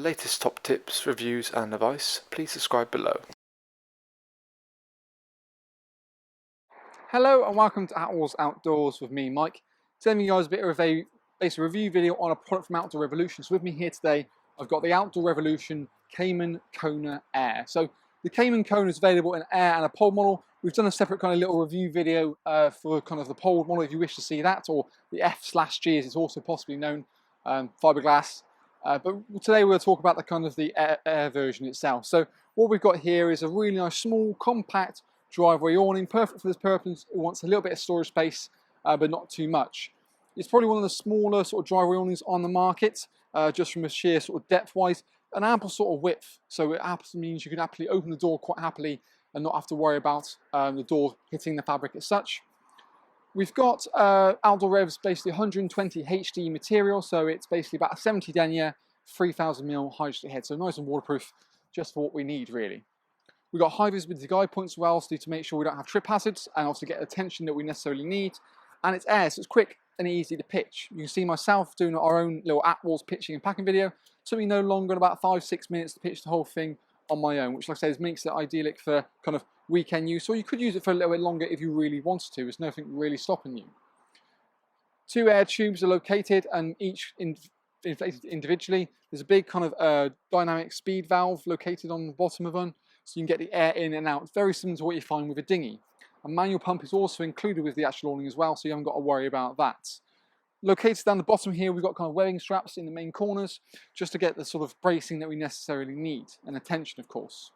latest top tips, reviews and advice, please subscribe below. Hello and welcome to Attwoolls Outdoors with me, Mike. Today you guys a bit of a basic review video on a product from Outdoor Revolution. So with me here today, I've got the Outdoor Revolution Cayman Cona Air. So the Cayman Cona is available in air and a pole model. We've done a separate kind of little review video for kind of the pole model if you wish to see that, or the F/G as it's also possibly known, fiberglass. But today we'll talk about the kind of the air version itself. So what we've got here is a really nice small compact driveway awning, perfect for this purpose. It wants a little bit of storage space, but not too much. It's probably one of the smaller sort of driveway awnings on the market, just from a sheer sort of depth-wise, an ample sort of width. So it means you can actually open the door quite happily and not have to worry about the door hitting the fabric as such. We've got Outdoor Rev's basically 120 HD material, so it's basically about a 70 denier, 3000mm hydrogen head, so nice and waterproof, just for what we need really. We've got high visibility guide points as well, so to make sure we don't have trip hazards and also get the attention that we necessarily need. And it's air, so it's quick and easy to pitch. You can see myself doing our own little Attwoolls pitching and packing video. Took me no longer than about 5-6 minutes to pitch the whole thing on my own, which like I say makes it idyllic for kind of weekend use, or you could use it for a little bit longer if you really wanted to. There's nothing really stopping you. 2 air tubes are located and each inflated individually. There's a big kind of dynamic speed valve located on the bottom of one, so you can get the air in and out. It's very similar to what you find with a dinghy. A manual pump is also included with the actual awning as well, so you haven't got to worry about that. Located down the bottom here, we've got kind of webbing straps in the main corners, just to get the sort of bracing that we necessarily need, and attention of course.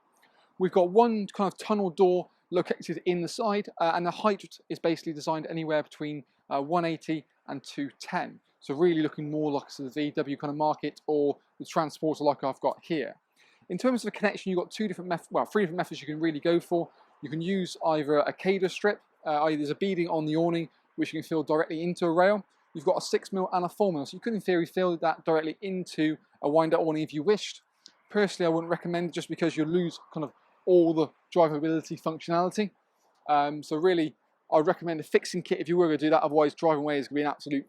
We've got one kind of tunnel door located in the side, and the height is basically designed anywhere between 180 and 210. So really looking more like the VW kind of market or the transporter like I've got here. In terms of the connection, you've got 3 different methods you can really go for. You can use either a caber strip, i.e. there's a beading on the awning which you can fill directly into a rail. You've got a 6mm and a 4mm, so you could in theory fill that directly into a wind-up awning if you wished. Personally, I wouldn't recommend it just because you lose kind of all the drivability functionality. So really, I'd recommend a fixing kit if you were going to do that, otherwise driving away is going to be an absolute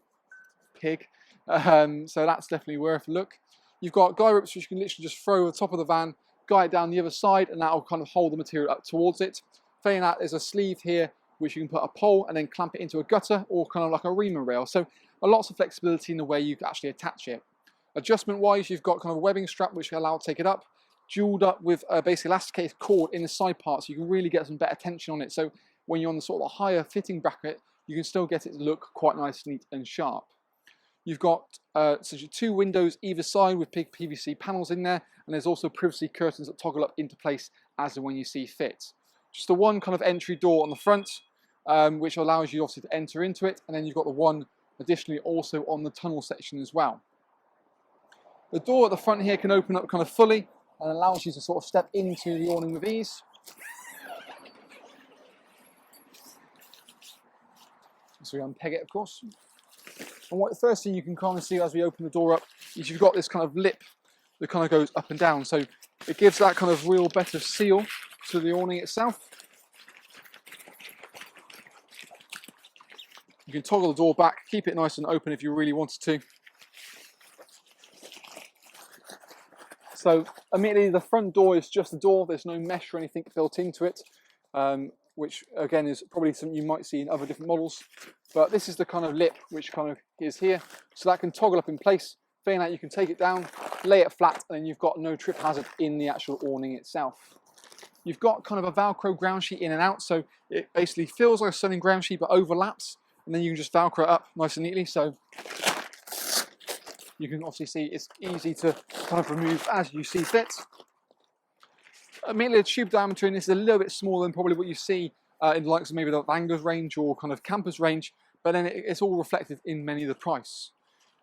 pig. So that's definitely worth a look. You've got guy ropes which you can literally just throw over the top of the van, guy it down the other side, and that'll kind of hold the material up towards it. Failing that, there's a sleeve here which you can put a pole and then clamp it into a gutter or kind of like a reamer rail. So lots of flexibility in the way you can actually attach it. Adjustment wise, you've got kind of a webbing strap which will allow it to take it up, jeweled up with a basically elasticated cord in the side part, so you can really get some better tension on it. So when you're on the sort of the higher fitting bracket, you can still get it to look quite nice, neat and sharp. You've got 2 windows either side with big PVC panels in there, and there's also privacy curtains that toggle up into place as and when you see fit. Just the one kind of entry door on the front, which allows you obviously to enter into it, and then you've got the one additionally also on the tunnel section as well. The door at the front here can open up kind of fully and allows you to sort of step into the awning with ease. So we unpeg it, of course. And the first thing you can kind of see as we open the door up is you've got this kind of lip that kind of goes up and down. So it gives that kind of real better seal to the awning itself. You can toggle the door back, keep it nice and open if you really wanted to. So immediately the front door is just a door, there's no mesh or anything built into it, which again is probably something you might see in other different models. But this is the kind of lip which kind of is here, so that can toggle up in place. Failing that, you can take it down, lay it flat, and then you've got no trip hazard in the actual awning itself. You've got kind of a Velcro ground sheet in and out, so it basically feels like a sunning ground sheet but overlaps, and then you can just Velcro it up nice and neatly. So you can obviously see it's easy to kind of remove as you see fit. Mainly the tube diameter in this is a little bit smaller than probably what you see in the likes of maybe the Angler's range or kind of Camper's range, but then it's all reflected in many of the price.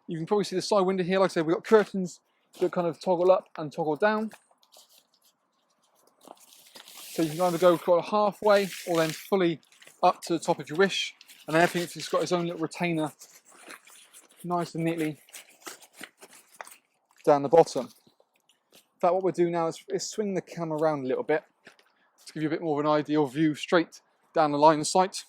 You can probably see the side window here. Like I said, we've got curtains that kind of toggle up and toggle down. So you can either go kind of halfway or then fully up to the top if you wish, and then everything's got its own little retainer nice and neatly down the bottom. In fact, what we'll do now is swing the camera around a little bit to give you a bit more of an ideal view straight down the line of sight.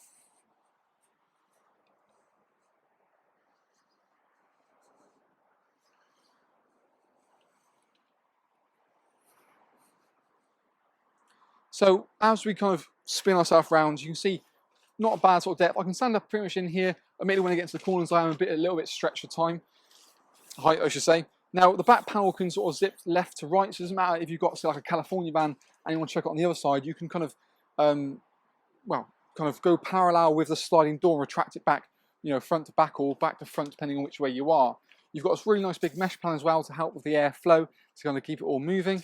So as we kind of spin ourselves around, you can see not a bad sort of depth. I can stand up pretty much in here. Admittedly, when I get into the corners, I am a little bit stretched for time. Height, I should say. Now, the back panel can sort of zip left to right, so it doesn't matter if you've got, say, like a California van and you want to check it on the other side, you can kind of, well, kind of go parallel with the sliding door and retract it back, you know, front to back or back to front, depending on which way you are. You've got this really nice big mesh panel as well to help with the airflow, to kind of keep it all moving.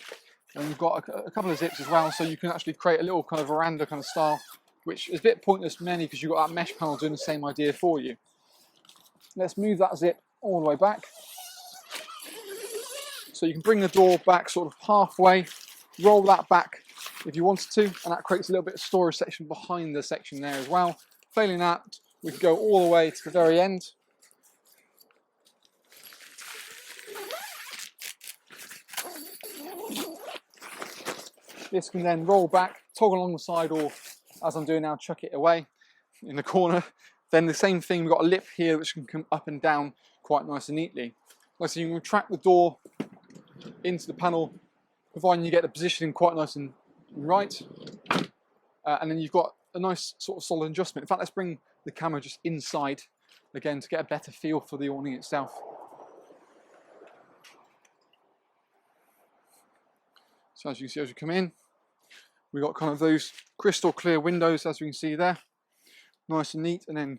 And you've got a couple of zips as well, so you can actually create a little kind of veranda kind of style, which is a bit pointless mainly because you've got that mesh panel doing the same idea for you. Let's move that zip all the way back. So you can bring the door back sort of halfway, roll that back if you wanted to, and that creates a little bit of storage section behind the section there as well. Failing that, we can go all the way to the very end. This can then roll back, toggle along the side, or as I'm doing now, chuck it away in the corner. Then the same thing, we've got a lip here which can come up and down quite nice and neatly. Like so, you can retract the door into the panel, providing you get the positioning quite nice and right. And then you've got a nice sort of solid adjustment. In fact, let's bring the camera just inside again to get a better feel for the awning itself. So as you can see, as you come in, we've got kind of those crystal clear windows, as you can see there, nice and neat, and then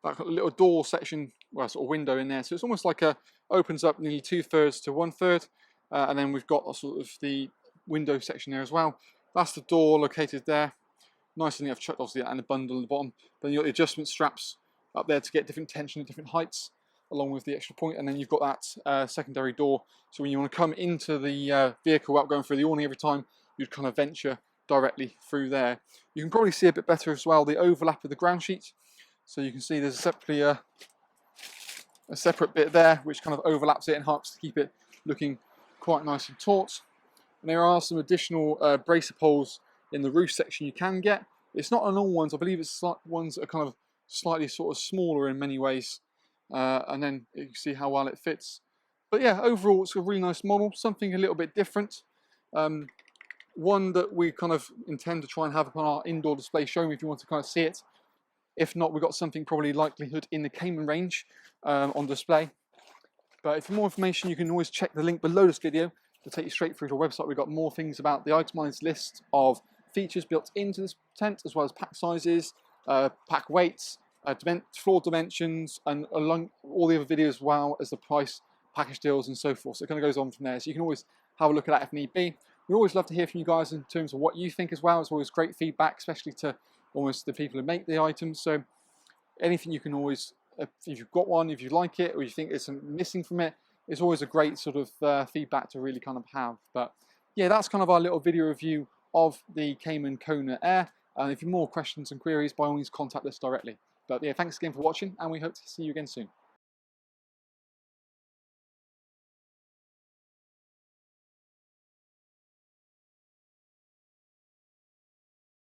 like a little door section, well, sort of window in there. So it's almost like opens up nearly 2/3 to 1/3, and then we've got a sort of the window section there as well. That's the door located there, nice and neat. I've chucked obviously that and a bundle at the bottom. Then you've got the adjustment straps up there to get different tension at different heights, along with the extra point, and then you've got that secondary door. So when you want to come into the vehicle without going through the awning every time, you'd kind of venture directly through there. You can probably see a bit better as well the overlap of the ground sheet. So you can see there's a separate bit there which kind of overlaps it and helps to keep it looking quite nice and taut. And there are some additional bracer poles in the roof section you can get. It's not on all ones, I believe it's ones that are kind of slightly sort of smaller in many ways. And then you can see how well it fits. But yeah, overall it's a really nice model, something a little bit different. One that we kind of intend to try and have up on our indoor display showroom if you want to kind of see it. If not, we've got something probably likelihood in the Cayman range on display. But for more information, you can always check the link below this video to take you straight through to our website. We've got more things about the itemized list of features built into this tent, as well as pack sizes, pack weights, floor dimensions, and along all the other videos as well as the price, package deals, and so forth. So it kind of goes on from there. So you can always have a look at that if need be. We always love to hear from you guys in terms of what you think as well. It's always great feedback, especially to almost the people who make the items. So anything you can always, if you've got one, if you like it, or you think there's something missing from it, it's always a great sort of feedback to really kind of have. But yeah, that's kind of our little video review of the Cayman Kona Air. And if you have more questions and queries, by all means contact us directly. But yeah, thanks again for watching, and we hope to see you again soon.